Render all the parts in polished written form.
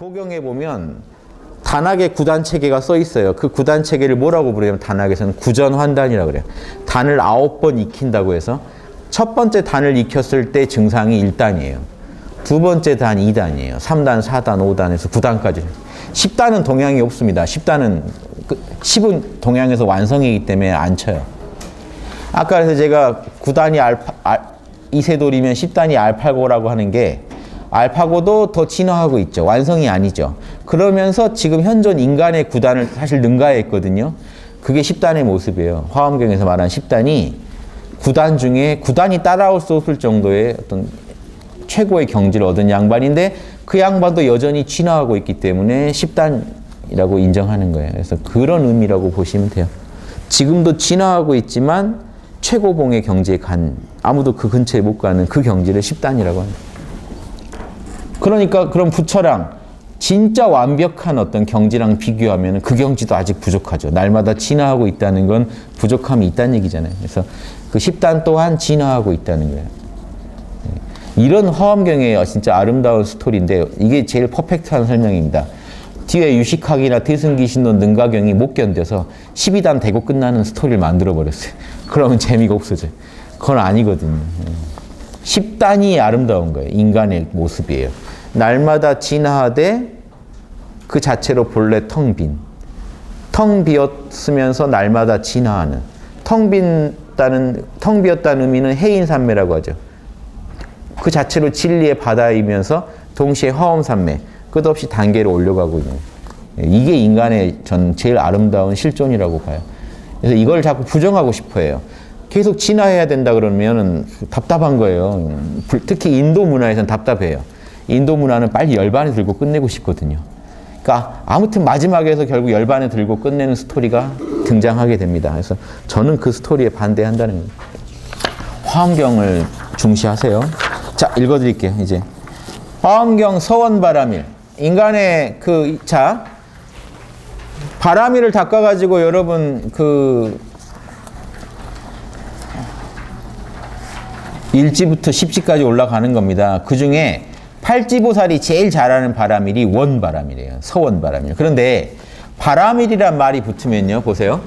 도경에 보면 단학의 구단 체계가 써 있어요. 그 구단 체계를 뭐라고 부르냐면 단학에서는 구전환단이라고 그래요. 단을 9번 익힌다고 해서 첫 번째 단을 익혔을 때 증상이 1단이에요. 두 번째 단 2단이에요. 3단, 4단, 5단에서 9단까지. 10단은 동양이 없습니다. 10은 동양에서 완성이기 때문에 안 쳐요. 아까 그래서 제가 9단이 이세돌이면 10단이 알파고라고 하는 게 알파고도 더 진화하고 있죠. 완성이 아니죠. 그러면서 지금 현존 인간의 9단을 사실 능가했거든요. 그게 10단의 모습이에요. 화엄경에서 말한 10단이 9단 중에 9단이 따라올 수 없을 정도의 어떤 최고의 경지를 얻은 양반인데 그 양반도 여전히 진화하고 있기 때문에 10단이라고 인정하는 거예요. 그래서 그런 의미라고 보시면 돼요. 지금도 진화하고 있지만 최고봉의 경지에 간 아무도 그 근처에 못 가는 그 경지를 10단이라고 합니다. 그러니까 그럼 부처랑 진짜 완벽한 어떤 경지랑 비교하면 그 경지도 아직 부족하죠. 날마다 진화하고 있다는 건 부족함이 있다는 얘기잖아요. 그래서 그 10단 또한 진화하고 있다는 거예요. 이런 화엄경의 진짜 아름다운 스토리인데 이게 제일 퍼펙트한 설명입니다. 뒤에 유식학이나 태승기신론 능가경이 못 견뎌서 12단 되고 끝나는 스토리를 만들어버렸어요. 그러면 재미가 없어져요. 그건 아니거든요. 10단이 아름다운 거예요. 인간의 모습이에요. 날마다 진화하되 그 자체로 본래 텅 비었으면서 날마다 진화하는 텅 비었다는 의미는 해인산매라고 하죠. 그 자체로 진리의 바다이면서 동시에 화엄산매 끝없이 단계를 올려가고 있는 이게 인간의 전 제일 아름다운 실존이라고 봐요. 그래서 이걸 자꾸 부정하고 싶어 해요. 계속 진화해야 된다 그러면 답답한 거예요. 특히 인도 문화에서는 답답해요. 인도 문화는 빨리 열반에 들고 끝내고 싶거든요. 그러니까 아무튼 마지막에서 결국 열반에 들고 끝내는 스토리가 등장하게 됩니다. 그래서 저는 그 스토리에 반대한다는 거예요. 화엄경을 중시하세요. 자, 읽어드릴게요. 이제 화엄경 서원바라밀 인간의 바라밀을 닦아가지고 여러분 1지부터 10지까지 올라가는 겁니다. 그 중에 8지보살이 제일 잘하는 바라밀이 원바라밀이에요. 서원바라밀. 그런데 바라밀이란 말이 붙으면요. 보세요.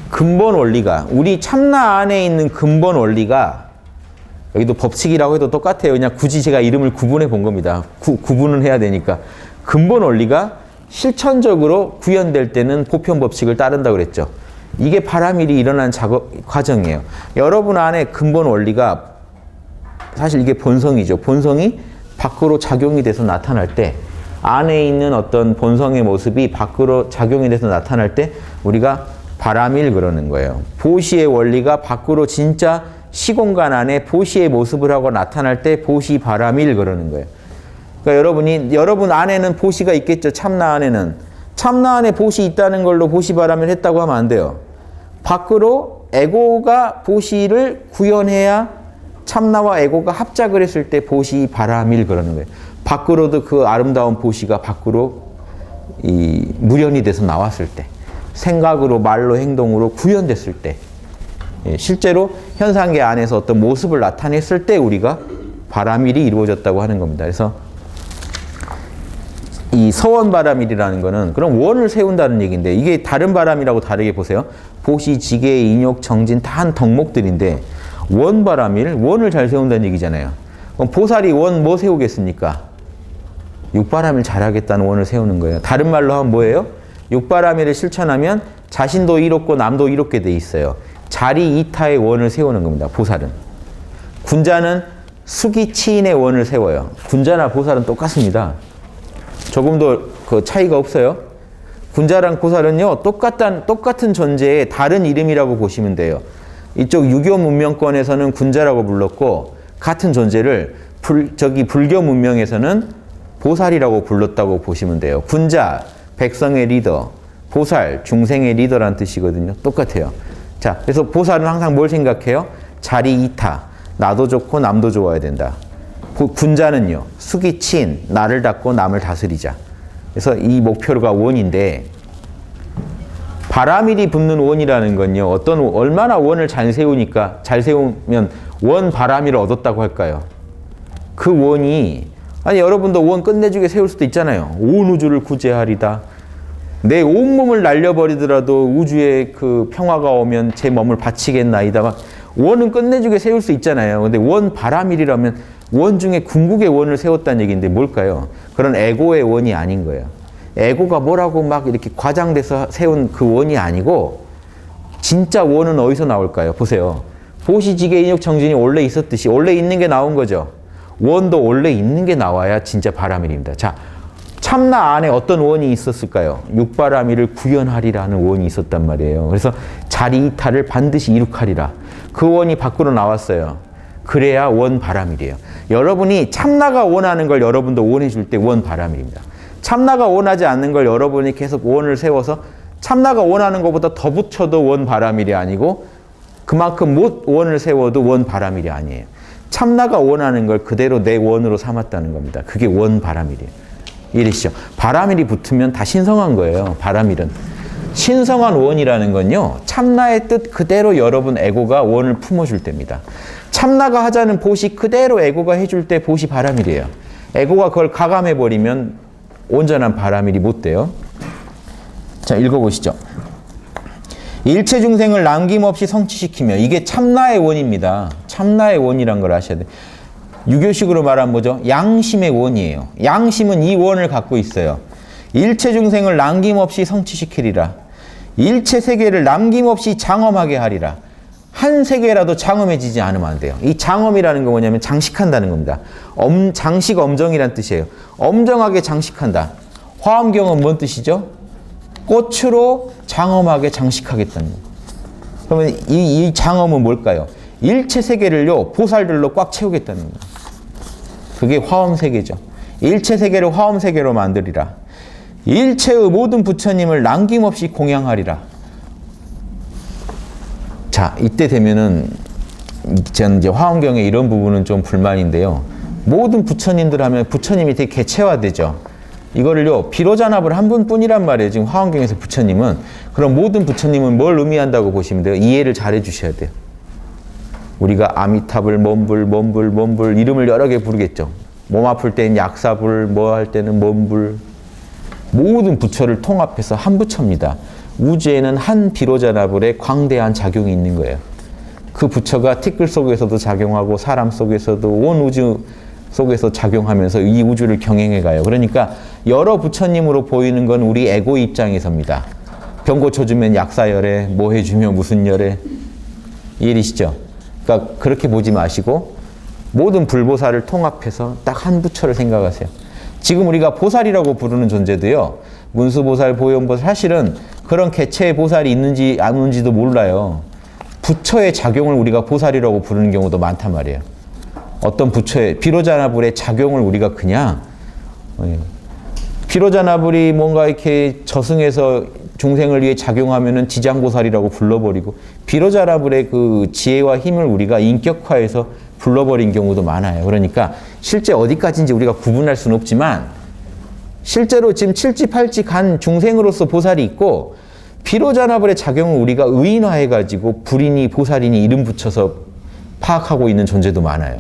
근본 원리가 우리 참나 안에 있는 근본 원리가 여기도 법칙이라고 해도 똑같아요. 그냥 굳이 제가 이름을 구분해 본 겁니다. 구분은 해야 되니까. 근본 원리가 실천적으로 구현될 때는 보편 법칙을 따른다고 그랬죠. 이게 바라밀이 일어난 과정이에요. 여러분 안에 근본 원리가 사실 이게 본성이죠. 본성이 밖으로 작용이 돼서 나타날 때 안에 있는 어떤 본성의 모습이 밖으로 작용이 돼서 나타날 때 우리가 바라밀 그러는 거예요. 보시의 원리가 밖으로 진짜 시공간 안에 보시의 모습을 하고 나타날 때 보시 바라밀 그러는 거예요. 그러니까 여러분 안에는 보시가 있겠죠. 참나 안에는. 참나 안에 보시 있다는 걸로 보시 바라밀 했다고 하면 안 돼요. 밖으로 에고가 보시를 구현해야 참나와 에고가 합작을 했을 때 보시 바라밀 그러는 거예요. 밖으로도 그 아름다운 보시가 밖으로 무련이 돼서 나왔을 때 생각으로 말로 행동으로 구현됐을 때 실제로 현상계 안에서 어떤 모습을 나타냈을 때 우리가 바라밀이 이루어졌다고 하는 겁니다. 그래서 이 서원바라밀이라는 거는 그럼 원을 세운다는 얘기인데 이게 다른 바람이라고 다르게 보세요. 보시, 지계, 인욕, 정진 다 한 덕목들인데 원바라밀, 원을 잘 세운다는 얘기잖아요. 그럼 보살이 원 뭐 세우겠습니까? 육바라밀 잘하겠다는 원을 세우는 거예요. 다른 말로 하면 뭐예요? 육바라밀을 실천하면 자신도 이롭고 남도 이롭게 돼 있어요. 자리 이타의 원을 세우는 겁니다. 보살은. 군자는 수기치인의 원을 세워요. 군자나 보살은 똑같습니다. 조금도 그 차이가 없어요. 군자랑 보살은요 똑같은 존재의 다른 이름이라고 보시면 돼요. 이쪽 유교 문명권에서는 군자라고 불렀고 같은 존재를 불교 문명에서는 보살이라고 불렀다고 보시면 돼요. 군자 백성의 리더, 보살 중생의 리더라는 뜻이거든요. 똑같아요. 자, 그래서 보살은 항상 뭘 생각해요? 자리 이타, 나도 좋고 남도 좋아야 된다. 군자는요, 수기친, 나를 닦고 남을 다스리자. 그래서 이 목표가 원인데 바라밀이 붙는 원이라는 건요, 얼마나 원을 잘 세우면 원 바라밀을 얻었다고 할까요? 그 원이 아니 여러분도 원 끝내주게 세울 수도 있잖아요. 온 우주를 구제하리다. 내 온몸을 날려버리더라도 우주에 그 평화가 오면 제 몸을 바치겠나이다. 막 원은 끝내주게 세울 수 있잖아요. 근데 원 바라밀이라면 원 중에 궁극의 원을 세웠다는 얘기인데 뭘까요? 그런 에고의 원이 아닌 거예요. 에고가 뭐라고 막 이렇게 과장돼서 세운 그 원이 아니고 진짜 원은 어디서 나올까요? 보세요. 보시지계 인욕 정진이 원래 있었듯이 원래 있는 게 나온 거죠. 원도 원래 있는 게 나와야 진짜 바라밀입니다. 자, 참나 안에 어떤 원이 있었을까요? 육바라밀을 구현하리라는 원이 있었단 말이에요. 그래서 자리 이탈을 반드시 이룩하리라. 그 원이 밖으로 나왔어요. 그래야 원 바라밀이에요. 여러분이 참나가 원하는 걸 여러분도 원해줄 때 원 바라밀입니다. 참나가 원하지 않는 걸 여러분이 계속 원을 세워서 참나가 원하는 것보다 더 붙여도 원 바라밀이 아니고 그만큼 못 원을 세워도 원 바라밀이 아니에요. 참나가 원하는 걸 그대로 내 원으로 삼았다는 겁니다. 그게 원 바라밀이에요. 이해되시죠? 바라밀이 붙으면 다 신성한 거예요. 바라밀은. 신성한 원이라는 건요. 참나의 뜻 그대로 여러분 에고가 원을 품어줄 때입니다. 참나가 하자는 보시 그대로 에고가 해줄 때 보시 바라밀이에요. 에고가 그걸 가감해버리면 온전한 바라밀이 못 돼요. 자, 읽어보시죠. 일체 중생을 남김없이 성취시키며 이게 참나의 원입니다. 참나의 원이란 걸 아셔야 돼요. 유교식으로 말하면 뭐죠? 양심의 원이에요. 양심은 이 원을 갖고 있어요. 일체 중생을 남김없이 성취시키리라. 일체 세계를 남김없이 장엄하게 하리라. 한 세계라도 장엄해지지 않으면 안 돼요. 이 장엄이라는 건 뭐냐면 장식한다는 겁니다. 장식 엄정이란 뜻이에요. 엄정하게 장식한다. 화엄경은 뭔 뜻이죠? 꽃으로 장엄하게 장식하겠다는 거예요. 그러면 이 장엄은 뭘까요? 일체 세계를요, 보살들로 꽉 채우겠다는 거예요. 그게 화엄세계죠. 일체 세계를 화엄세계로 만들리라. 일체의 모든 부처님을 남김없이 공양하리라. 자, 이때 되면은 저는 이제 화엄경의 이런 부분은 좀 불만인데요. 모든 부처님들 하면 부처님이 되게 개체화되죠. 이거를요, 비로잔압을 한 분뿐이란 말이에요. 지금 화엄경에서 부처님은. 그럼 모든 부처님은 뭘 의미한다고 보시면 돼요? 이해를 잘 해주셔야 돼요. 우리가 아미타불, 몸불 이름을 여러 개 부르겠죠. 몸 아플 때는 약사불, 뭐 할 때는 몸불. 모든 부처를 통합해서 한 부처입니다. 우주에는 한 비로자나불의 광대한 작용이 있는 거예요. 그 부처가 티끌 속에서도 작용하고 사람 속에서도 온 우주 속에서 작용하면서 이 우주를 경행해 가요. 그러니까 여러 부처님으로 보이는 건 우리 에고 입장에서입니다. 병고 쳐주면 약사열애, 뭐 해주면 무슨 열애. 이해되시죠? 그러니까 그렇게 보지 마시고 모든 불보살을 통합해서 딱 한 부처를 생각하세요. 지금 우리가 보살이라고 부르는 존재도요. 문수보살, 보현보살 사실은 그런 개체의 보살이 있는지 안 있는지도 몰라요. 부처의 작용을 우리가 보살이라고 부르는 경우도 많단 말이에요. 어떤 부처의 비로자나불의 작용을 우리가 그냥 비로자나불이 뭔가 이렇게 저승에서 중생을 위해 작용하면은 지장보살이라고 불러버리고 비로자나불의 그 지혜와 힘을 우리가 인격화해서 불러버린 경우도 많아요. 그러니까 실제 어디까지인지 우리가 구분할 수는 없지만 실제로 지금 7지 8지 간 중생으로서 보살이 있고 비로자나불의 작용을 우리가 의인화해가지고 불인이 보살이니 이름 붙여서 파악하고 있는 존재도 많아요.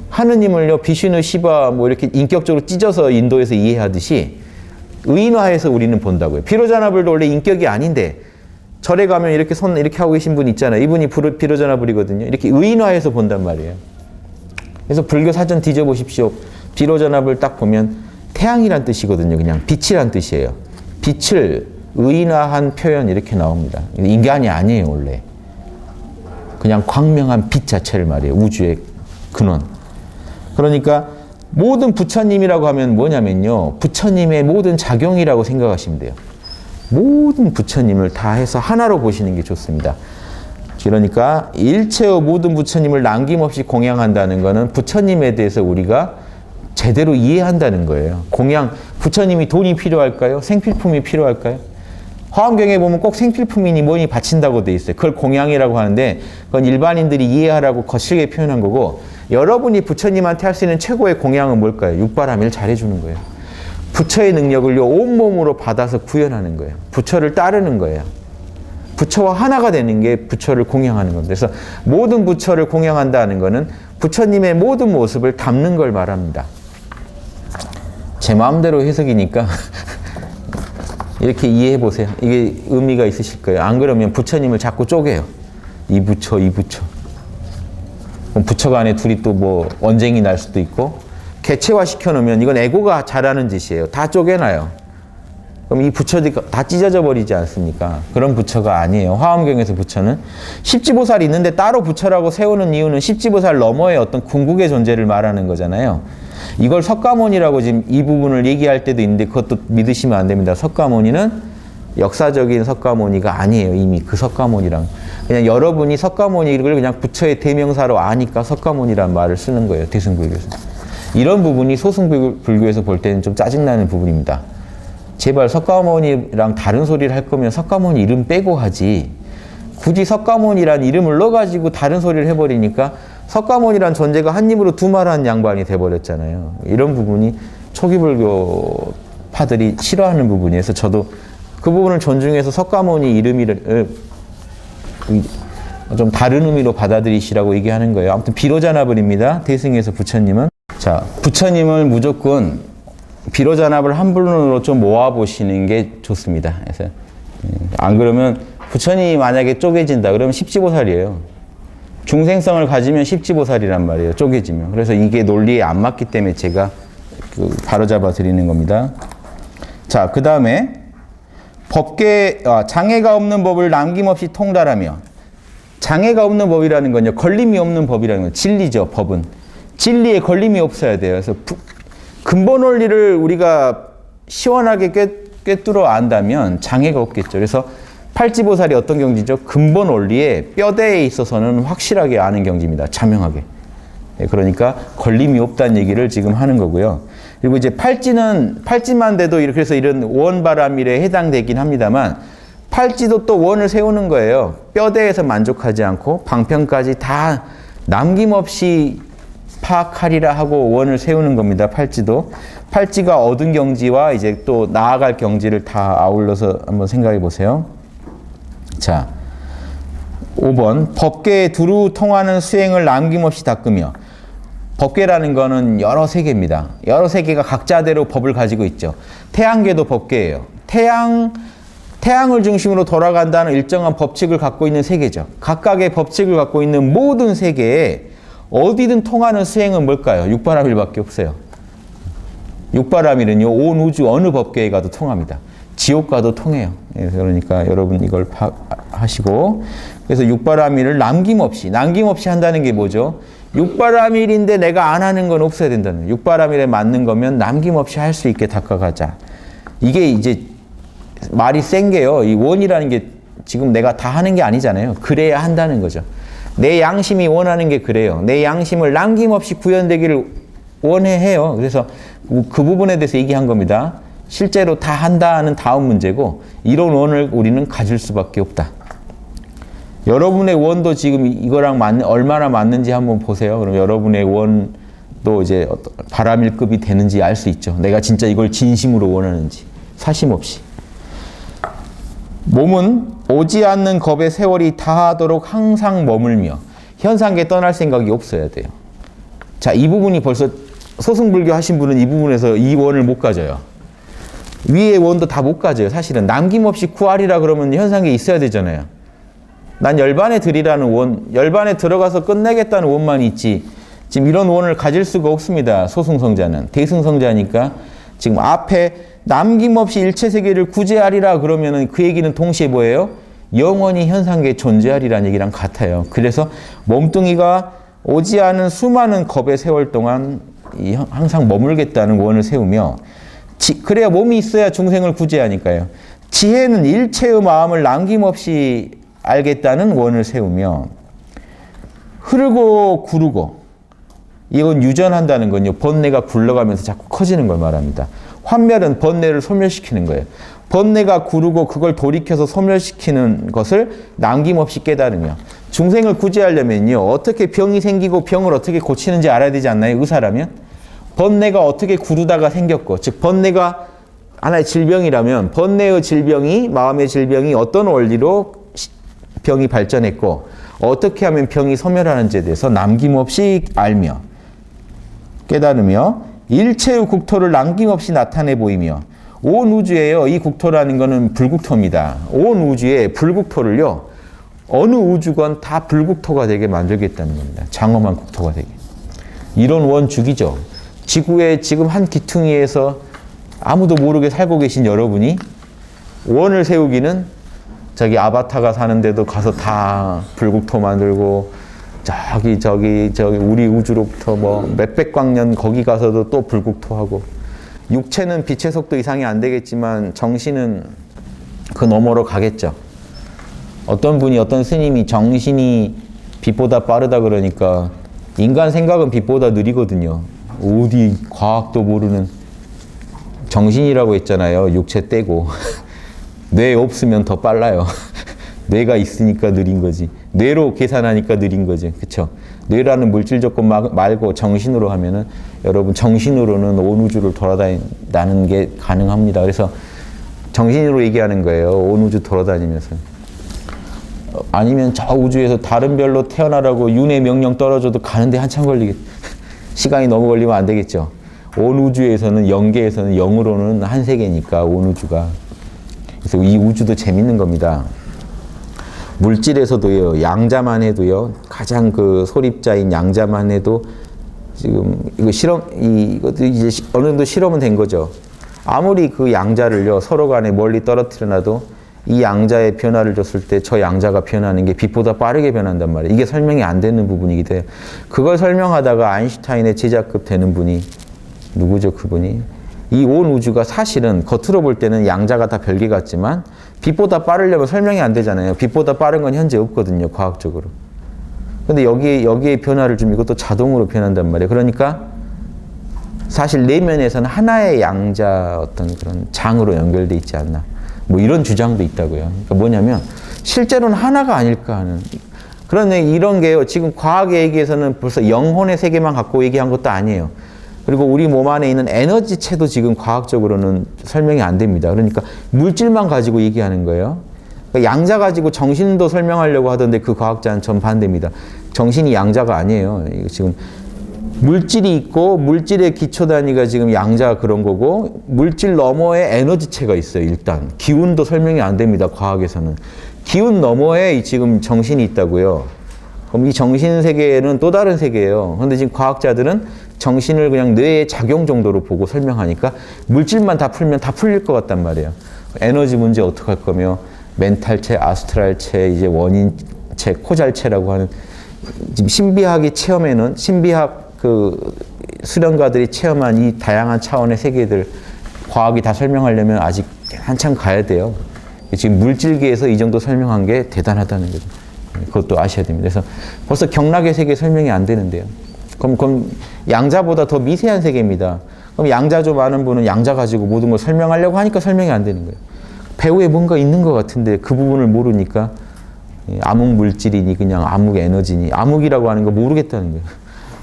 하느님을요, 비슈누, 시바 뭐 이렇게 인격적으로 찢어서 인도에서 이해하듯이 의인화해서 우리는 본다고요. 비로자나불도 원래 인격이 아닌데 절에 가면 이렇게 손 이렇게 하고 계신 분 있잖아요. 이분이 비로자나불이거든요. 이렇게 의인화해서 본단 말이에요. 그래서 불교 사전 뒤져보십시오. 비로자나불 딱 보면 태양이란 뜻이거든요. 그냥 빛이란 뜻이에요. 빛을 의인화한 표현 이렇게 나옵니다. 인간이 아니에요, 원래. 그냥 광명한 빛 자체를 말이에요. 우주의 근원. 그러니까 모든 부처님이라고 하면 뭐냐면요. 부처님의 모든 작용이라고 생각하시면 돼요. 모든 부처님을 다 해서 하나로 보시는 게 좋습니다. 그러니까 일체의 모든 부처님을 남김없이 공양한다는 것은 부처님에 대해서 우리가 제대로 이해한다는 거예요. 부처님이 돈이 필요할까요? 생필품이 필요할까요? 화엄경에 보면 꼭 생필품이니 뭐니 바친다고 돼 있어요. 그걸 공양이라고 하는데 그건 일반인들이 이해하라고 거칠게 표현한 거고 여러분이 부처님한테 할 수 있는 최고의 공양은 뭘까요? 육바라밀 잘해주는 거예요. 부처의 능력을 온몸으로 받아서 구현하는 거예요. 부처를 따르는 거예요. 부처와 하나가 되는 게 부처를 공양하는 겁니다. 그래서 모든 부처를 공양한다는 것은 부처님의 모든 모습을 담는 걸 말합니다. 제 마음대로 해석이니까 이렇게 이해해 보세요. 이게 의미가 있으실 거예요. 안 그러면 부처님을 자꾸 쪼개요. 이 부처, 이 부처. 그럼 부처 간에 둘이 또 뭐 언쟁이 날 수도 있고, 개체화 시켜놓으면 이건 에고가 잘하는 짓이에요. 다 쪼개놔요. 그럼 이 부처들이 다 찢어져 버리지 않습니까? 그런 부처가 아니에요. 화엄경에서 부처는 십지보살이 있는데 따로 부처라고 세우는 이유는 십지보살 너머의 어떤 궁극의 존재를 말하는 거잖아요. 이걸 석가모니라고 지금 이 부분을 얘기할 때도 있는데 그것도 믿으시면 안 됩니다. 석가모니는 역사적인 석가모니가 아니에요. 이미 그 석가모니랑 그냥 여러분이 석가모니를 그냥 부처의 대명사로 아니까 석가모니란 말을 쓰는 거예요. 대승불교에서. 이런 부분이 소승불교에서 볼 때는 좀 짜증나는 부분입니다. 제발 석가모니랑 다른 소리를 할 거면 석가모니 이름 빼고 하지. 굳이 석가모니란 이름을 넣어가지고 다른 소리를 해버리니까 석가모니란 존재가 한 입으로 두 말하는 양반이 돼버렸잖아요. 이런 부분이 초기불교파들이 싫어하는 부분이어서 저도 그 부분을 존중해서 석가모니 이름을 좀 다른 의미로 받아들이시라고 얘기하는 거예요. 아무튼 비로자나불입니다. 대승에서 부처님은. 자, 부처님을 무조건 비로자나불 한 분으로 좀 모아보시는 게 좋습니다. 그래서 안 그러면 부처님이 만약에 쪼개진다 그러면 십지보살이에요. 중생성을 가지면 십지보살이란 말이에요. 쪼개지면. 그래서 이게 논리에 안 맞기 때문에 제가 바로잡아 드리는 겁니다. 자, 그 다음에 장애가 없는 법을 남김없이 통달하며, 장애가 없는 법이라는 건요, 걸림이 없는 법이라는 건 진리죠. 법은 진리에 걸림이 없어야 돼요. 그래서 근본 원리를 우리가 시원하게 꿰뚫어 안다면 장애가 없겠죠. 그래서 팔지보살이 어떤 경지죠? 근본 원리에 뼈대에 있어서는 확실하게 아는 경지입니다. 자명하게. 그러니까 걸림이 없다는 얘기를 지금 하는 거고요. 그리고 이제 팔지만 돼도 그래서 이런 원바라밀에 해당되긴 합니다만, 팔지도 또 원을 세우는 거예요. 뼈대에서 만족하지 않고 방편까지 다 남김없이 파악하리라 하고 원을 세우는 겁니다. 팔지도. 팔지가 얻은 경지와 이제 또 나아갈 경지를 다 아울러서 한번 생각해 보세요. 자, 5번. 법계에 두루 통하는 수행을 남김없이 닦으며. 법계라는 거는 여러 세계입니다. 여러 세계가 각자대로 법을 가지고 있죠. 태양계도 법계예요. 태양을 중심으로 돌아간다는 일정한 법칙을 갖고 있는 세계죠. 각각의 법칙을 갖고 있는 모든 세계에 어디든 통하는 수행은 뭘까요? 육바라밀밖에 없어요. 육바라밀은요, 온 우주 어느 법계에 가도 통합니다. 지옥 가도 통해요. 그러니까 여러분 이걸 파악하시고, 그래서 육바라밀을 남김없이 한다는 게 뭐죠? 육바라밀인데 내가 안 하는 건 없어야 된다는 거예요. 육바라밀에 맞는 거면 남김없이 할 수 있게 닦아가자. 이게 이제 말이 센 게요. 이 원이라는 게 지금 내가 다 하는 게 아니잖아요. 그래야 한다는 거죠. 내 양심이 원하는 게 그래요. 내 양심을 남김없이 구현되기를 원해요. 그래서 그 부분에 대해서 얘기한 겁니다. 실제로 다 한다는 다음 문제고, 이런 원을 우리는 가질 수밖에 없다. 여러분의 원도 지금 이거랑 얼마나 맞는지 한번 보세요. 그럼 여러분의 원도 이제 바라밀급이 되는지 알 수 있죠. 내가 진짜 이걸 진심으로 원하는지, 사심 없이. 몸은 오지 않는 겁의 세월이 다하도록 항상 머물며 현상계 떠날 생각이 없어야 돼요. 자, 이 부분이 벌써 소승불교 하신 분은 이 부분에서 이 원을 못 가져요. 위의 원도 다 못 가져요. 사실은 남김없이 구하리라 그러면 현상계에 있어야 되잖아요. 난 열반에 들이라는 원, 열반에 들어가서 끝내겠다는 원만 있지, 지금 이런 원을 가질 수가 없습니다. 소승성자는. 대승성자니까 지금 앞에 남김없이 일체세계를 구제하리라 그러면은 그 얘기는 동시에 뭐예요? 영원히 현상계에 존재하리라는 얘기랑 같아요. 그래서 몸뚱이가 오지 않은 수많은 겁의 세월 동안 항상 머물겠다는 원을 세우며, 그래야 몸이 있어야 중생을 구제하니까요. 지혜는 일체의 마음을 남김없이 알겠다는 원을 세우며, 흐르고 구르고, 이건 유전한다는 건요, 번뇌가 굴러가면서 자꾸 커지는 걸 말합니다. 환멸은 번뇌를 소멸시키는 거예요. 번뇌가 구르고 그걸 돌이켜서 소멸시키는 것을 남김없이 깨달으며, 중생을 구제하려면요, 어떻게 병이 생기고 병을 어떻게 고치는지 알아야 되지 않나요? 의사라면? 번뇌가 어떻게 구르다가 생겼고, 즉 번뇌가 하나의 질병이라면 번뇌의 질병이, 마음의 질병이 어떤 원리로 병이 발전했고 어떻게 하면 병이 소멸하는지에 대해서 남김없이 알며 깨달으며 일체의 국토를 남김없이 나타내 보이며 온 우주에요. 이 국토라는 거는 불국토입니다. 온 우주에 불국토를요. 어느 우주건 다 불국토가 되게 만들겠다는 겁니다. 장엄한 국토가 되게. 이런 원주기죠. 지구의 지금 한 기퉁이에서 아무도 모르게 살고 계신 여러분이 원을 세우기는 저기 아바타가 사는 데도 가서 다 불국토 만들고 저기 우리 우주로부터 뭐 몇백 광년 거기 가서도 또 불국토하고 육체는 빛의 속도 이상이 안 되겠지만 정신은 그 너머로 가겠죠. 어떤 분이 어떤 스님이 정신이 빛보다 빠르다 그러니까 인간 생각은 빛보다 느리거든요. 어디 과학도 모르는 정신이라고 했잖아요. 육체 떼고 뇌 없으면 더 빨라요. 뇌가 있으니까 느린 거지. 뇌로 계산하니까 느린 거지. 그쵸? 뇌라는 물질 조건 말고 정신으로 하면은 여러분 정신으로는 온 우주를 돌아다니는 게 가능합니다. 그래서 정신으로 얘기하는 거예요. 온 우주 돌아다니면서. 아니면 저 우주에서 다른 별로 태어나라고 윤회 명령 떨어져도 가는데 한참 걸리겠. 시간이 너무 걸리면 안 되겠죠. 온 우주에서는 영계에서는 영으로는 한 세계니까 온 우주가. 그래서 이 우주도 재밌는 겁니다. 물질에서도요, 양자만 해도요, 가장 그 소립자인 양자만 해도 지금 이거 이것도 이제 어느 정도 실험은 된 거죠. 아무리 그 양자를요, 서로 간에 멀리 떨어뜨려 놔도 이 양자의 변화를 줬을 때 저 양자가 변하는 게 빛보다 빠르게 변한단 말이에요. 이게 설명이 안 되는 부분이기도 해요. 그걸 설명하다가 아인슈타인의 제자급 되는 분이 누구죠, 그분이? 이 온 우주가 사실은 겉으로 볼 때는 양자가 다 별개 같지만 빛보다 빠르려면 설명이 안 되잖아요. 빛보다 빠른 건 현재 없거든요, 과학적으로. 근데 여기에 변화를 주면 이것도 자동으로 변한단 말이에요. 그러니까 사실 내면에서는 하나의 양자 어떤 그런 장으로 연결돼 있지 않나. 뭐 이런 주장도 있다고요. 그러니까 뭐냐면 실제로는 하나가 아닐까 하는. 그런데 이런 게요. 지금 과학의 얘기에서는 벌써 영혼의 세계만 갖고 얘기한 것도 아니에요. 그리고 우리 몸 안에 있는 에너지체도 지금 과학적으로는 설명이 안 됩니다. 그러니까 물질만 가지고 얘기하는 거예요. 그러니까 양자 가지고 정신도 설명하려고 하던데 그 과학자는 전 반대입니다. 정신이 양자가 아니에요. 이거 지금 물질이 있고 물질의 기초 단위가 지금 양자 그런 거고 물질 너머에 에너지체가 있어요. 일단 기운도 설명이 안 됩니다. 과학에서는 기운 너머에 지금 정신이 있다고요. 그럼 이 정신 세계는 또 다른 세계예요. 그런데 지금 과학자들은 정신을 그냥 뇌의 작용 정도로 보고 설명하니까 물질만 다 풀면 다 풀릴 것 같단 말이에요. 에너지 문제 어떻게 할 거며 멘탈체, 아스트랄체, 이제 원인체, 코잘체라고 하는 지금 신비학이 체험에는 신비학 그 수련가들이 체험한 이 다양한 차원의 세계들 과학이 다 설명하려면 아직 한참 가야 돼요. 지금 물질계에서 이 정도 설명한 게 대단하다는 거죠. 그것도 아셔야 됩니다. 그래서 벌써 경락의 세계 설명이 안 되는데요. 그럼 양자보다 더 미세한 세계입니다. 그럼 양자 좀 아는 분은 양자 가지고 모든 걸 설명하려고 하니까 설명이 안 되는 거예요. 배후에 뭔가 있는 것 같은데 그 부분을 모르니까 암흑 물질이니 그냥 암흑 에너지니 암흑이라고 하는 거 모르겠다는 거예요.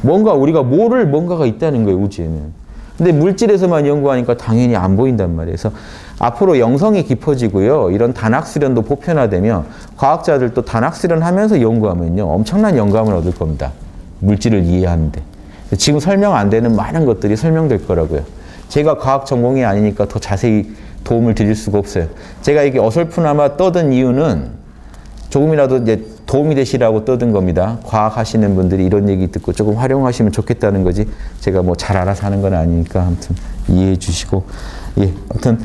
뭔가 우리가 모를 뭔가가 있다는 거예요, 우주에는. 근데 물질에서만 연구하니까 당연히 안 보인단 말이에요. 그래서 앞으로 영성이 깊어지고요. 이런 단학 수련도 보편화되며 과학자들도 단학 수련하면서 연구하면요. 엄청난 영감을 얻을 겁니다. 물질을 이해하는데. 지금 설명 안 되는 많은 것들이 설명될 거라고요. 제가 과학 전공이 아니니까 더 자세히 도움을 드릴 수가 없어요. 제가 이게 어설프나마 떠든 이유는 조금이라도 이제 도움이 되시라고 떠든 겁니다. 과학 하시는 분들이 이런 얘기 듣고 조금 활용하시면 좋겠다는 거지. 제가 뭐 잘 알아서 하는 건 아니니까 아무튼 이해해 주시고. 예, 아무튼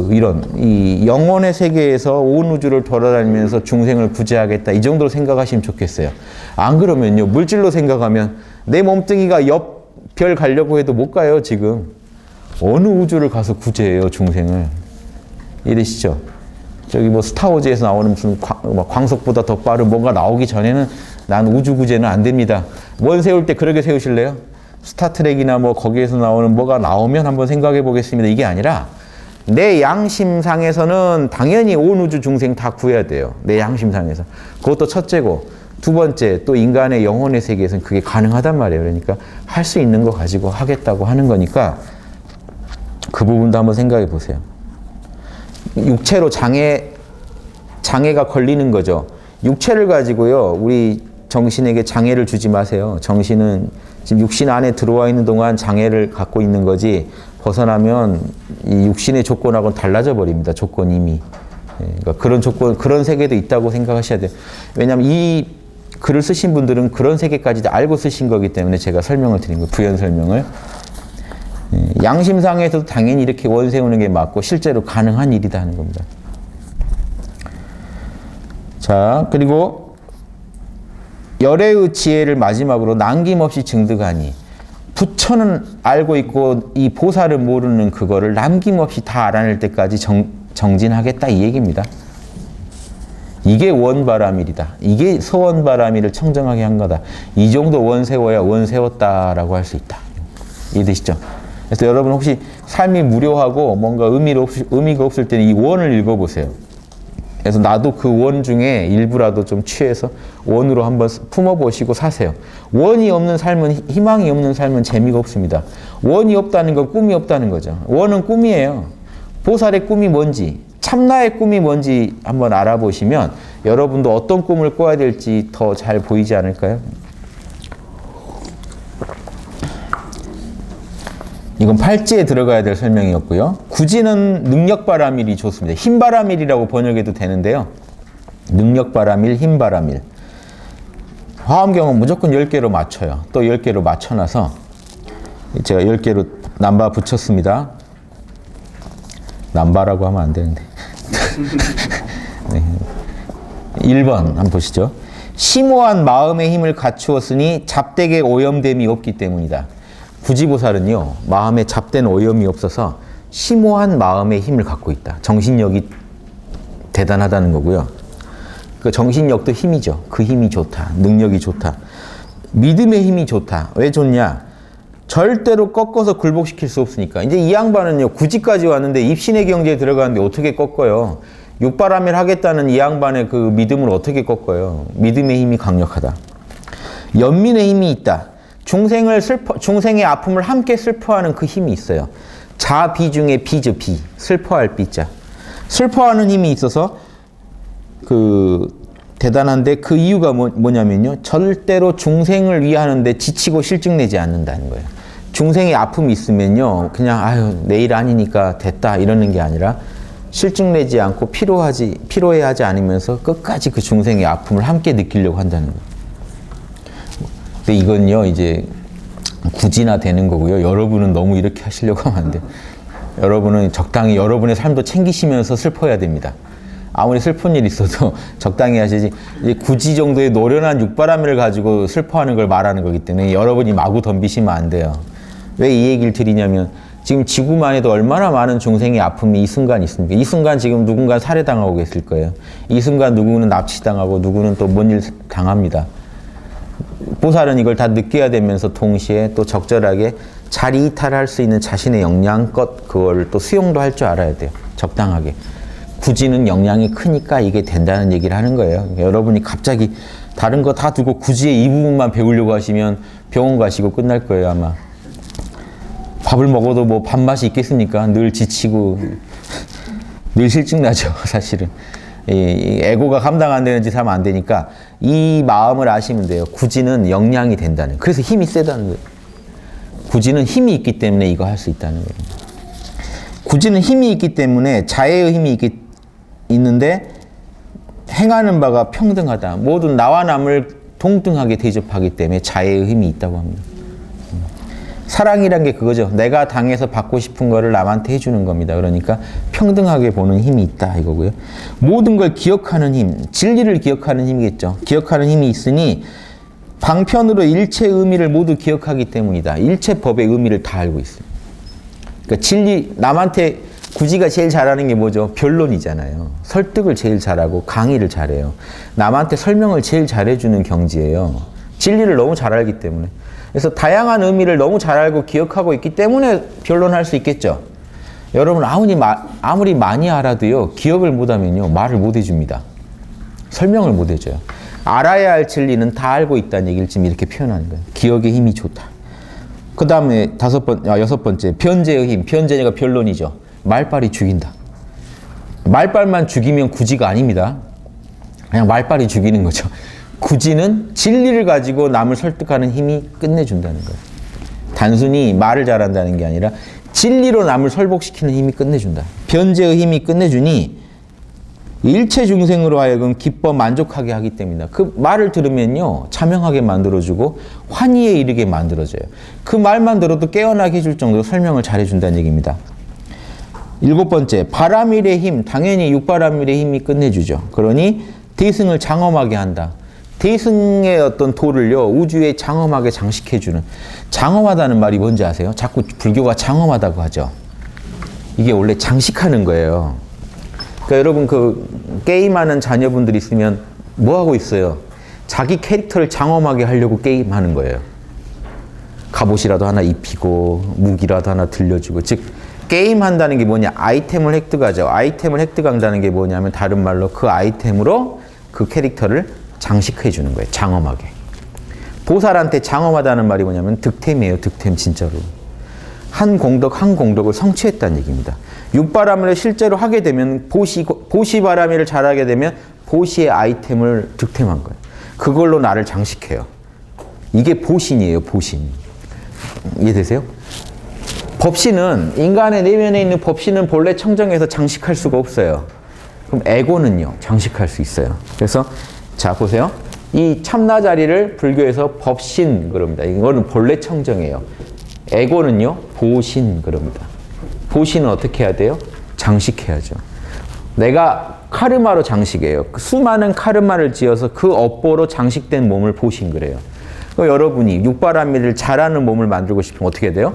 이런 이 영혼의 세계에서 온 우주를 돌아다니면서 중생을 구제하겠다 이 정도로 생각하시면 좋겠어요. 안 그러면요 물질로 생각하면 내 몸뚱이가 옆 별 가려고 해도 못 가요. 지금 어느 우주를 가서 구제해요 중생을. 이러시죠. 저기 뭐 스타워즈에서 나오는 무슨 광석보다 더 빠른 뭔가 나오기 전에는 난 우주 구제는 안 됩니다. 원 세울 때 그렇게 세우실래요? 스타트rek이나 뭐 거기에서 나오는 뭐가 나오면 한번 생각해 보겠습니다. 이게 아니라 내 양심상에서는 당연히 온 우주 중생 다 구해야 돼요. 내 양심상에서. 그것도 첫째고 두 번째 또 인간의 영혼의 세계에서는 그게 가능하단 말이에요. 그러니까 할 수 있는 거 가지고 하겠다고 하는 거니까 그 부분도 한번 생각해 보세요. 육체로 장애가 걸리는 거죠. 육체를 가지고요. 우리 정신에게 장애를 주지 마세요. 정신은 지금 육신 안에 들어와 있는 동안 장애를 갖고 있는 거지 벗어나면 이 육신의 조건하고는 달라져 버립니다. 조건이 이미. 그러니까 그런 조건, 그런 세계도 있다고 생각하셔야 돼요. 왜냐하면 이 글을 쓰신 분들은 그런 세계까지도 알고 쓰신 거기 때문에 제가 설명을 드린 거예요. 부연 설명을. 양심상에서도 당연히 이렇게 원 세우는 게 맞고 실제로 가능한 일이다 하는 겁니다. 자, 그리고 열애의 지혜를 마지막으로 남김없이 증득하니 부처는 알고 있고 이 보살은 모르는 그거를 남김없이 다 알아낼 때까지 정진하겠다 이 얘기입니다. 이게 원바라밀이다. 이게 서원바라밀을 청정하게 한 거다. 이 정도 원 세워야 원 세웠다라고 할 수 있다. 이해되시죠? 그래서 여러분 혹시 삶이 무료하고 뭔가 의미가 없을 때는 이 원을 읽어보세요. 그래서 나도 그 원 중에 일부라도 좀 취해서 원으로 한번 품어보시고 사세요. 원이 없는 삶은, 희망이 없는 삶은 재미가 없습니다. 원이 없다는 건 꿈이 없다는 거죠. 원은 꿈이에요. 보살의 꿈이 뭔지, 참나의 꿈이 뭔지 한번 알아보시면 여러분도 어떤 꿈을 꿔야 될지 더 잘 보이지 않을까요? 이건 팔찌에 들어가야 될 설명이었고요. 구지는 능력바라밀이 좋습니다. 힘바라밀이라고 번역해도 되는데요. 능력바라밀, 힘바라밀. 화엄경은 무조건 10개로 맞춰요. 또 10개로 맞춰놔서 제가 10개로 남바 붙였습니다. 남바라고 하면 안 되는데. 네. 1번 한번 보시죠. 심오한 마음의 힘을 갖추었으니 잡되게 오염됨이 없기 때문이다. 구지보살은요, 마음에 잡된 오염이 없어서 심오한 마음의 힘을 갖고 있다. 정신력이 대단하다는 거고요. 그 정신력도 힘이죠. 그 힘이 좋다. 능력이 좋다. 믿음의 힘이 좋다. 왜 좋냐? 절대로 꺾어서 굴복시킬 수 없으니까. 이제 이 양반은요, 구지까지 왔는데 입신의 경지에 들어가는데 어떻게 꺾어요? 육바라밀 하겠다는 이 양반의 그 믿음을 어떻게 꺾어요? 믿음의 힘이 강력하다. 연민의 힘이 있다. 중생의 아픔을 함께 슬퍼하는 그 힘이 있어요. 자비 중에 비죠, 비. 슬퍼할 비자. 슬퍼하는 힘이 있어서 대단한데 그 이유가 뭐냐면요. 절대로 중생을 위하는데 지치고 실증내지 않는다는 거예요. 중생의 아픔이 있으면요. 그냥 아유, 내일 아니니까 됐다 이러는 게 아니라 실증내지 않고 피로해하지 않으면서 끝까지 그 중생의 아픔을 함께 느끼려고 한다는 거예요. 근데 이건요, 이제 구지나 되는 거고요. 여러분은 너무 이렇게 하시려고 하면 안 돼요. 여러분은 적당히 여러분의 삶도 챙기시면서 슬퍼야 됩니다. 아무리 슬픈 일 있어도 적당히 하시지. 이제 구지 정도의 노련한 육바라밀을 가지고 슬퍼하는 걸 말하는 거기 때문에 여러분이 마구 덤비시면 안 돼요. 왜 이 얘기를 드리냐면 지금 지구만 해도 얼마나 많은 중생의 아픔이 이 순간 있습니까? 이 순간 지금 누군가 살해당하고 계실 거예요. 이 순간 누구는 납치당하고 누구는 또 뭔 일 당합니다. 보살은 이걸 다 느껴야 되면서 동시에 또 적절하게 잘 이탈할 수 있는 자신의 역량껏 그걸 또 수용도 할 줄 알아야 돼요. 적당하게. 구지는 역량이 크니까 이게 된다는 얘기를 하는 거예요. 여러분이 갑자기 다른 거 다 두고 구지의 이 부분만 배우려고 하시면 병원 가시고 끝날 거예요, 아마. 밥을 먹어도 뭐 밥맛이 있겠습니까? 늘 지치고 늘 실증나죠, 사실은. 이 에고가 감당 안 되는 짓 하면 안 되니까 이 마음을 아시면 돼요. 구지는 역량이 된다는. 그래서 힘이 세다는 거예요. 구지는 힘이 있기 때문에 이거 할 수 있다는 거예요. 구지는 힘이 있기 때문에 자애의 힘이 있는데 행하는 바가 평등하다. 모든 나와 남을 동등하게 대접하기 때문에 자애의 힘이 있다고 합니다. 사랑이란 게 그거죠. 내가 당해서 받고 싶은 거를 남한테 해주는 겁니다. 그러니까 평등하게 보는 힘이 있다 이거고요. 모든 걸 기억하는 힘, 진리를 기억하는 힘이겠죠. 기억하는 힘이 있으니 방편으로 일체 의미를 모두 기억하기 때문이다. 일체 법의 의미를 다 알고 있어요. 그러니까 진리, 남한테 구지가 제일 잘하는 게 뭐죠? 변론이잖아요. 설득을 제일 잘하고 강의를 잘해요. 남한테 설명을 제일 잘해주는 경지예요. 진리를 너무 잘 알기 때문에. 그래서 다양한 의미를 너무 잘 알고 기억하고 있기 때문에 변론할 수 있겠죠. 여러분 아무리 많이 알아도요. 기억을 못하면요. 말을 못 해줍니다. 설명을 못 해줘요. 알아야 할 진리는 다 알고 있다는 얘기를 지금 이렇게 표현하는 거예요. 기억의 힘이 좋다. 그 다음에 여섯 번째 변제의 힘. 변제가 변론이죠. 말빨이 죽인다. 말빨만 죽이면 구지가 아닙니다. 그냥 말빨이 죽이는 거죠. 굳이는 진리를 가지고 남을 설득하는 힘이 끝내준다는 거예요. 단순히 말을 잘한다는 게 아니라 진리로 남을 설복시키는 힘이 끝내준다. 변제의 힘이 끝내주니 일체 중생으로 하여금 기뻐 만족하게 하기 때문이다. 그 말을 들으면요, 자명하게 만들어주고 환희에 이르게 만들어줘요. 그 말만 들어도 깨어나게 해줄 정도로 설명을 잘해준다는 얘기입니다. 7번째, 바람일의 힘, 당연히 육바람일의 힘이 끝내주죠. 그러니 대승을 장엄하게 한다. 대승의 어떤 도를요, 우주에 장엄하게 장식해주는. 장엄하다는 말이 뭔지 아세요? 자꾸 불교가 장엄하다고 하죠. 이게 원래 장식하는 거예요. 그러니까 여러분 그 게임하는 자녀분들 있으면 뭐 하고 있어요? 자기 캐릭터를 장엄하게 하려고 게임하는 거예요. 갑옷이라도 하나 입히고 무기라도 하나 들려주고. 즉 게임한다는 게 뭐냐? 아이템을 획득하죠. 아이템을 획득한다는 게 뭐냐면 다른 말로 그 아이템으로 그 캐릭터를 장식해 주는 거예요. 장엄하게. 보살한테 장엄하다는 말이 뭐냐면 득템이에요. 득템 진짜로. 한 공덕을 성취했다는 얘기입니다. 육바람일을 실제로 하게 되면 보시바람일을 잘하게 되면 보시의 아이템을 득템한 거예요. 그걸로 나를 장식해요. 이게 보신이에요. 보신. 이해되세요? 법신은 인간의 내면에 있는 법신은 본래 청정해서 장식할 수가 없어요. 그럼 에고는요. 장식할 수 있어요. 그래서 자 보세요. 이 참나 자리를 불교에서 법신 그럽니다. 이거는 본래 청정이에요. 에고는요. 보신 그럽니다. 보신은 어떻게 해야 돼요? 장식해야죠. 내가 카르마로 장식해요. 수많은 카르마를 지어서 그 업보로 장식된 몸을 보신 그래요. 여러분이 육바람일을 잘하는 몸을 만들고 싶으면 어떻게 돼요?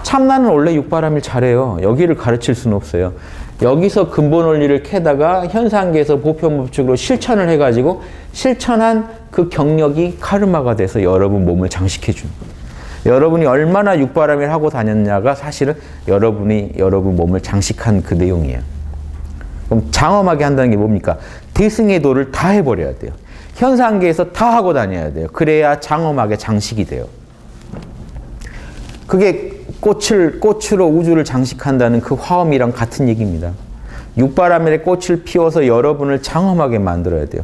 참나는 원래 육바람일 잘해요. 여기를 가르칠 수는 없어요. 여기서 근본 원리를 캐다가 현상계에서 보편법칙으로 실천을 해가지고 실천한 그 경력이 카르마가 돼서 여러분 몸을 장식해 주는 거예요. 여러분이 얼마나 육바람일 하고 다녔냐가 사실은 여러분 몸을 장식한 그 내용이에요. 그럼 장엄하게 한다는 게 뭡니까? 대승의 도를 다 해버려야 돼요. 현상계에서 다 하고 다녀야 돼요. 그래야 장엄하게 장식이 돼요. 그게 꽃으로 우주를 장식한다는 그 화엄이랑 같은 얘기입니다. 육바람일의 꽃을 피워서 여러분을 장엄하게 만들어야 돼요.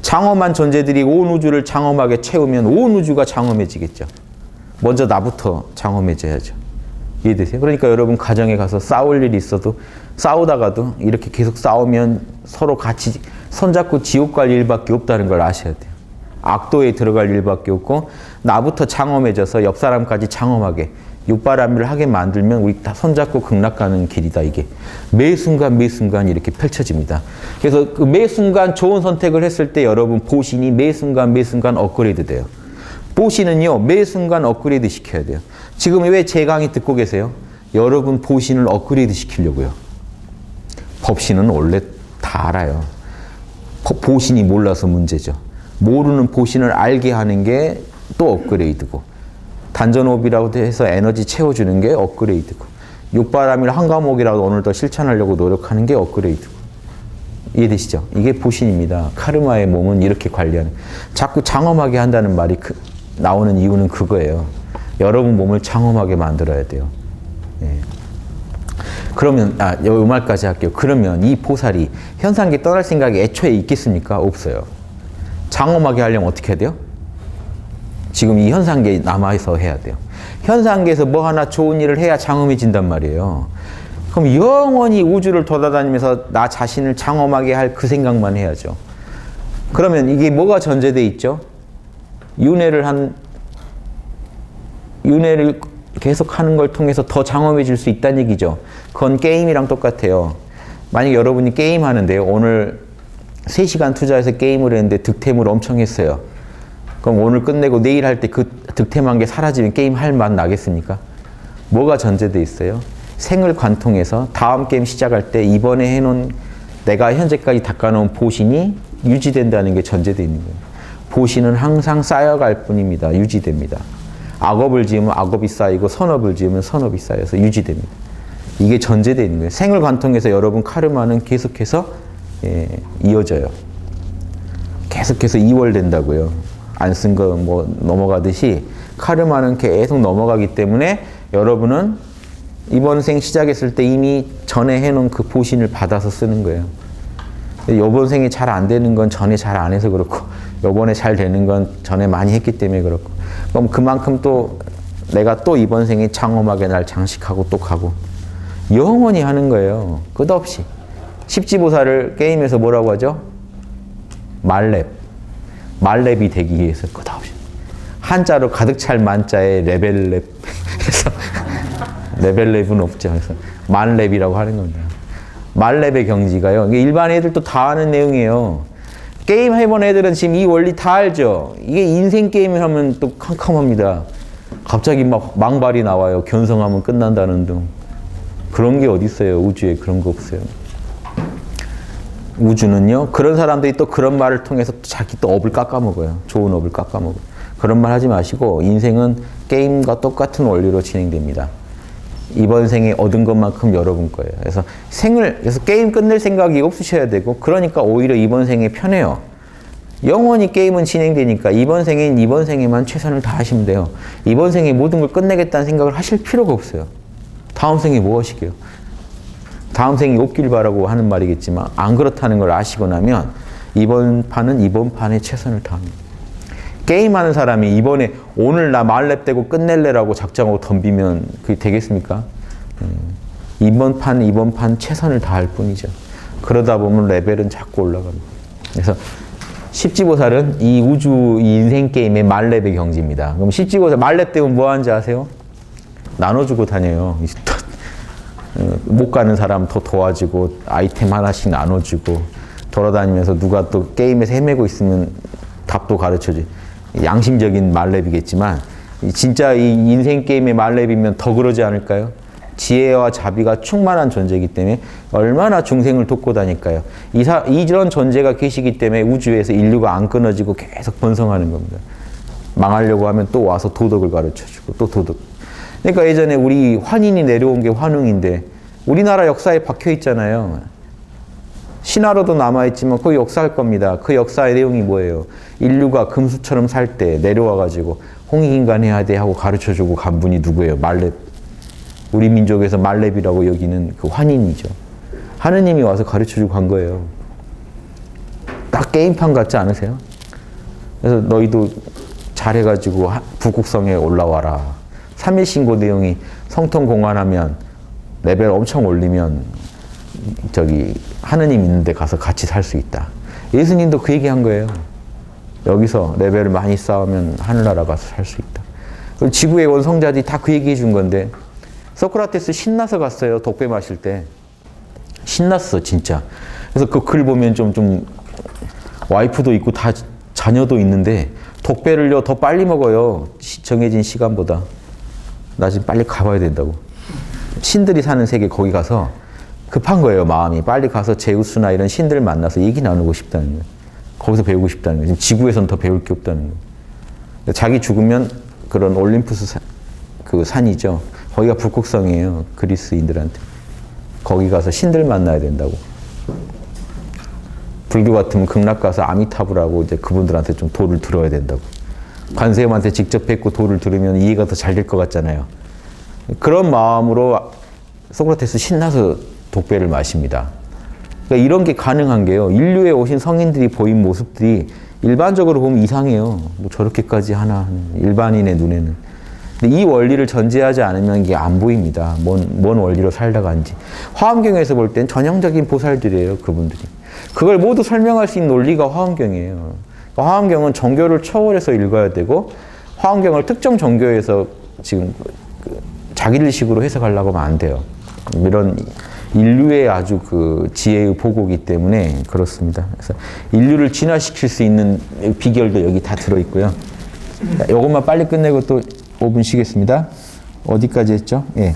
장엄한 존재들이 온 우주를 장엄하게 채우면 온 우주가 장엄해지겠죠. 먼저 나부터 장엄해져야죠. 이해되세요? 그러니까 여러분 가정에 가서 싸울 일이 있어도 싸우다가도 이렇게 계속 싸우면 서로 같이 손잡고 지옥 갈 일밖에 없다는 걸 아셔야 돼요. 악도에 들어갈 일밖에 없고 나부터 장엄해져서 옆 사람까지 장엄하게 육바람일을 하게 만들면 우리 다 손잡고 극락 가는 길이다. 이게 매 순간 이렇게 펼쳐집니다. 그래서 그 매 순간 좋은 선택을 했을 때 여러분 보신이 매 순간 업그레이드 돼요. 보신은요 매 순간 업그레이드 시켜야 돼요. 지금 왜 제 강의 듣고 계세요? 여러분 보신을 업그레이드 시키려고요. 법신은 원래 다 알아요. 보신이 몰라서 문제죠. 모르는 보신을 알게 하는 게 또 업그레이드고, 단전호흡이라고 해서 에너지 채워주는 게 업그레이드고, 육바람일 한 과목이라도 오늘 더 실천하려고 노력하는 게 업그레이드고. 이해되시죠? 이게 보신입니다. 카르마의 몸은 이렇게 관리하는. 자꾸 장엄하게 한다는 말이 나오는 이유는 그거예요. 여러분 몸을 장엄하게 만들어야 돼요. 예. 그러면 이 말까지 할게요. 그러면 이 보살이 현상계 떠날 생각이 애초에 있겠습니까? 없어요. 장엄하게 하려면 어떻게 해야 돼요? 지금 이 현상계에 남아서 해야 돼요. 현상계에서 뭐 하나 좋은 일을 해야 장엄해진단 말이에요. 그럼 영원히 우주를 돌아다니면서 나 자신을 장엄하게 할 그 생각만 해야죠. 그러면 이게 뭐가 전제돼 있죠? 윤회를 계속 하는 걸 통해서 더 장엄해질 수 있다는 얘기죠. 그건 게임이랑 똑같아요. 만약에 여러분이 게임 하는데요. 오늘 3시간 투자해서 게임을 했는데 득템을 엄청 했어요. 그럼 오늘 끝내고 내일 할 때 그 득템한 게 사라지면 게임 할 맛 나겠습니까? 뭐가 전제돼 있어요? 생을 관통해서 다음 게임 시작할 때 이번에 해놓은 내가 현재까지 닦아놓은 보신이 유지된다는 게 전제돼 있는 거예요. 보신은 항상 쌓여갈 뿐입니다. 유지됩니다. 악업을 지으면 악업이 쌓이고 선업을 지으면 선업이 쌓여서 유지됩니다. 이게 전제되어 있는 거예요. 생을 관통해서 여러분 카르마는 계속해서 이어져요. 계속해서 이월된다고요. 안 쓴 거 뭐 넘어가듯이 카르마는 계속 넘어가기 때문에 여러분은 이번 생 시작했을 때 이미 전에 해놓은 그 보신을 받아서 쓰는 거예요. 이번 생이 잘 안 되는 건 전에 잘 안 해서 그렇고 요번에 잘 되는 건 전에 많이 했기 때문에 그렇고. 그럼 그만큼 또 내가 또 이번 생에 장엄하게 날 장식하고 또 가고. 영원히 하는 거예요. 끝없이. 십지보살을 게임에서 뭐라고 하죠? 말렙. 말렙이 되기 위해서 끝없이. 한자로 가득 찰 만자에 레벨렙 해서 레벨렙은 없죠. 그래서 만렙이라고 하는 겁니다. 말렙의 경지가요. 이게 일반 애들도 다 아는 내용이에요. 게임 해본 애들은 지금 이 원리 다 알죠. 이게 인생 게임을 하면 또 캄캄합니다. 갑자기 막 망발이 나와요. 견성하면 끝난다는 등. 그런 게 어디 있어요. 우주에 그런 거 없어요. 우주는요. 그런 사람들이 또 그런 말을 통해서 자기 또 업을 깎아먹어요. 좋은 업을 깎아먹어요. 그런 말 하지 마시고 인생은 게임과 똑같은 원리로 진행됩니다. 이번 생에 얻은 것만큼 여러분 거예요. 그래서 게임 끝낼 생각이 없으셔야 되고, 그러니까 오히려 이번 생에 편해요. 영원히 게임은 진행되니까 이번 생엔 이번 생에만 최선을 다하시면 돼요. 이번 생에 모든 걸 끝내겠다는 생각을 하실 필요가 없어요. 다음 생에 뭐 하시게요? 다음 생이 없길 바라고 하는 말이겠지만 안 그렇다는 걸 아시고 나면 이번 판은 이번 판에 최선을 다합니다. 게임하는 사람이 이번에 오늘 나 말렙 되고 끝낼래라고 작정하고 덤비면 그게 되겠습니까? 이번 판 최선을 다할 뿐이죠. 그러다 보면 레벨은 자꾸 올라갑니다. 그래서 십지보살은 이 우주 이 인생 게임의 말렙의 경지입니다. 그럼 십지보살 말렙 되면 뭐 하는지 아세요? 나눠주고 다녀요. 못 가는 사람 더 도와주고 아이템 하나씩 나눠주고 돌아다니면서 누가 또 게임에서 헤매고 있으면 답도 가르쳐주고. 양심적인 말렙이겠지만 진짜 이 인생 게임의 말렙이면 더 그러지 않을까요? 지혜와 자비가 충만한 존재이기 때문에 얼마나 중생을 돕고 다닐까요? 이런 존재가 계시기 때문에 우주에서 인류가 안 끊어지고 계속 번성하는 겁니다. 망하려고 하면 또 와서 도덕을 가르쳐주고 또 도덕. 그러니까 예전에 우리 환인이 내려온 게 환웅인데 우리나라 역사에 박혀 있잖아요. 신화로도 남아있지만 그 역사할 겁니다. 그 역사의 내용이 뭐예요? 인류가 금수처럼 살 때 내려와가지고 홍익인간 해야 돼 하고 가르쳐주고 간 분이 누구예요? 말렙. 우리 민족에서 말렙이라고 여기는 그 환인이죠. 하느님이 와서 가르쳐주고 간 거예요. 딱 게임판 같지 않으세요? 그래서 너희도 잘해가지고 북극성에 올라와라. 3일 신고 내용이 성통 공안하면 레벨 엄청 올리면 하느님 있는 데 가서 같이 살 수 있다. 예수님도 그 얘기 한 거예요. 여기서 레벨을 많이 쌓으면 하늘나라 가서 살 수 있다. 그럼 지구에 온 성자들이 다 그 얘기 해준 건데 소크라테스 신나서 갔어요. 독배 마실 때. 신났어 진짜. 그래서 그 글 보면 좀 와이프도 있고 다 자녀도 있는데 독배를요 더 빨리 먹어요. 정해진 시간보다. 나 지금 빨리 가봐야 된다고. 신들이 사는 세계 거기 가서 급한 거예요, 마음이. 빨리 가서 제우스나 이런 신들 만나서 얘기 나누고 싶다는 거예요. 거기서 배우고 싶다는 거예요. 지금 지구에서는 더 배울 게 없다는 거예요. 자기 죽으면 그런 올림푸스 그 산이죠. 거기가 북극성이에요, 그리스인들한테. 거기 가서 신들 만나야 된다고. 불교 같으면 극락 가서 아미타부라고 이제 그분들한테 좀 도를 들어야 된다고. 관세음한테 직접 뵙고 도를 들으면 이해가 더 잘 될 것 같잖아요. 그런 마음으로 소크라테스 신나서 독배를 마십니다. 그러니까 이런 게 가능한 게요. 인류에 오신 성인들이 보인 모습들이 일반적으로 보면 이상해요. 뭐 저렇게까지 하나 일반인의 눈에는. 근데 이 원리를 전제하지 않으면 이게 안 보입니다. 뭔 원리로 살다가 한지. 화엄경에서 볼 땐 전형적인 보살들이에요. 그분들이. 그걸 모두 설명할 수 있는 논리가 화엄경이에요. 화엄경은 종교를 초월해서 읽어야 되고 화엄경을 특정 종교에서 지금 자기들식으로 해석하려고 하면 안 돼요. 이런 인류의 아주 그 지혜의 보고이기 때문에 그렇습니다. 그래서 인류를 진화시킬 수 있는 비결도 여기 다 들어있고요. 이것만 빨리 끝내고 또 5분 쉬겠습니다. 어디까지 했죠? 예.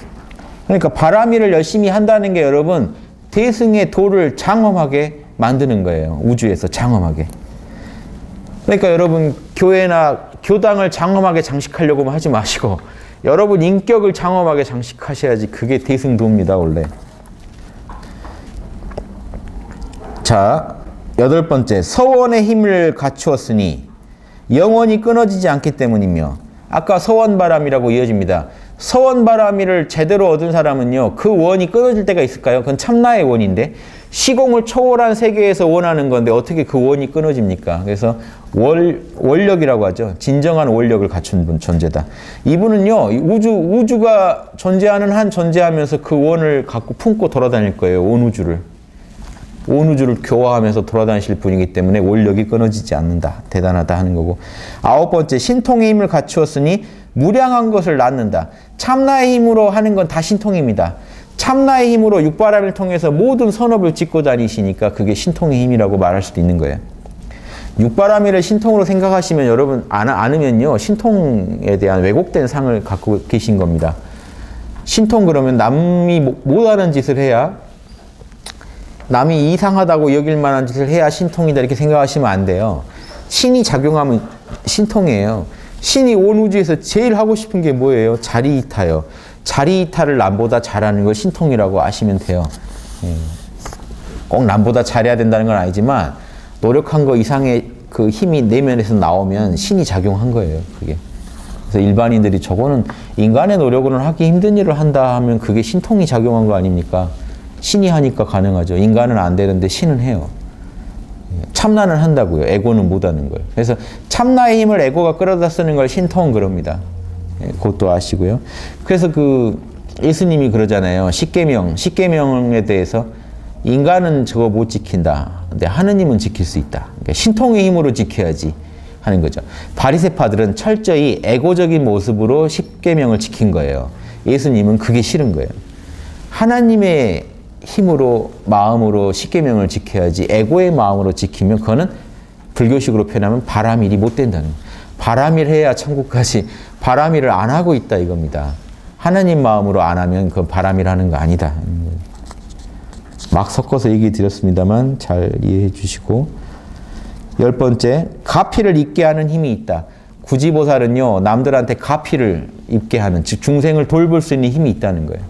그러니까 바라미를 열심히 한다는 게 여러분 대승의 도를 장엄하게 만드는 거예요. 우주에서 장엄하게. 그러니까 여러분 교회나 교당을 장엄하게 장식하려고 하지 마시고 여러분 인격을 장엄하게 장식하셔야지 그게 대승도입니다, 원래. 자, 8번째. 서원의 힘을 갖추었으니 영원히 끊어지지 않기 때문이며 아까 서원바람이라고 이어집니다. 서원바람이를 제대로 얻은 사람은요. 그 원이 끊어질 때가 있을까요? 그건 참나의 원인데 시공을 초월한 세계에서 원하는 건데 어떻게 그 원이 끊어집니까? 그래서 원력이라고 하죠. 진정한 원력을 갖춘 존재다. 이분은요, 우주가 존재하는 한 존재하면서 그 원을 갖고 품고 돌아다닐 거예요. 온 우주를 교화하면서 돌아다니실 분이기 때문에 원력이 끊어지지 않는다. 대단하다 하는 거고. 9번째, 신통의 힘을 갖추었으니 무량한 것을 낳는다. 참나의 힘으로 하는 건 다 신통입니다. 참나의 힘으로 육바람을 통해서 모든 선업을 짓고 다니시니까 그게 신통의 힘이라고 말할 수도 있는 거예요. 육바라밀을 신통으로 생각하시면 여러분 않으면요, 신통에 대한 왜곡된 상을 갖고 계신 겁니다. 신통 그러면 남이 못하는 짓을 해야, 남이 이상하다고 여길 만한 짓을 해야 신통이다 이렇게 생각하시면 안 돼요. 신이 작용하면 신통이에요. 신이 온 우주에서 제일 하고 싶은 게 뭐예요? 자리이타요. 자리이타를 남보다 잘하는 걸 신통이라고 아시면 돼요. 꼭 남보다 잘해야 된다는 건 아니지만 노력한 거 이상의 그 힘이 내면에서 나오면 신이 작용한 거예요. 그게. 그래서 일반인들이 저거는 인간의 노력으로는 하기 힘든 일을 한다 하면 그게 신통이 작용한 거 아닙니까? 신이 하니까 가능하죠. 인간은 안 되는데 신은 해요. 참나는 한다고요. 에고는 못 하는 거예요. 그래서 참나의 힘을 에고가 끌어다 쓰는 걸 신통 그럽니다. 그것도 아시고요. 그래서 그 예수님이 그러잖아요. 십계명에 대해서 인간은 저거 못 지킨다. 근데 하느님은 지킬 수 있다. 그러니까 신통의 힘으로 지켜야지 하는 거죠. 바리새파들은 철저히 에고적인 모습으로 십계명을 지킨 거예요. 예수님은 그게 싫은 거예요. 하나님의 힘으로 마음으로 십계명을 지켜야지 에고의 마음으로 지키면 그거는 불교식으로 표현하면 바라밀이 못 된다는 거예요. 바라밀 해야 천국 가지. 바라밀을 안 하고 있다 이겁니다. 하나님 마음으로 안 하면 그건 바라밀 하는 거 아니다. 막 섞어서 얘기 드렸습니다만 잘 이해해 주시고. 10번째, 가피를 입게 하는 힘이 있다. 구지보살은요, 남들한테 가피를 입게 하는, 즉 중생을 돌볼 수 있는 힘이 있다는 거예요.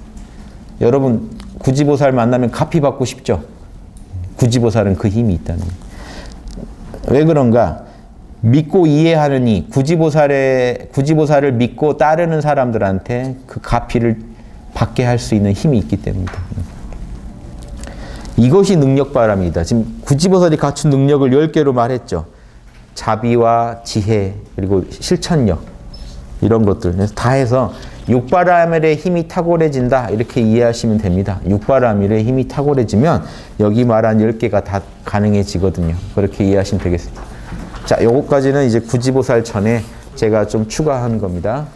여러분 구지보살 만나면 가피 받고 싶죠? 구지보살은 그 힘이 있다는 거예요. 왜 그런가? 믿고 이해하느니 구지보살을 믿고 따르는 사람들한테 그 가피를 받게 할 수 있는 힘이 있기 때문이다. 이것이 능력바람이다. 지금 구지보살이 갖춘 능력을 10개로 말했죠. 자비와 지혜 그리고 실천력 이런 것들 다 해서 육바라밀의 힘이 탁월해진다 이렇게 이해하시면 됩니다. 육바라밀의 힘이 탁월해지면 여기 말한 10개가 다 가능해지거든요. 그렇게 이해하시면 되겠습니다. 자, 요거까지는 이제 구지보살 전에 제가 좀 추가한 겁니다.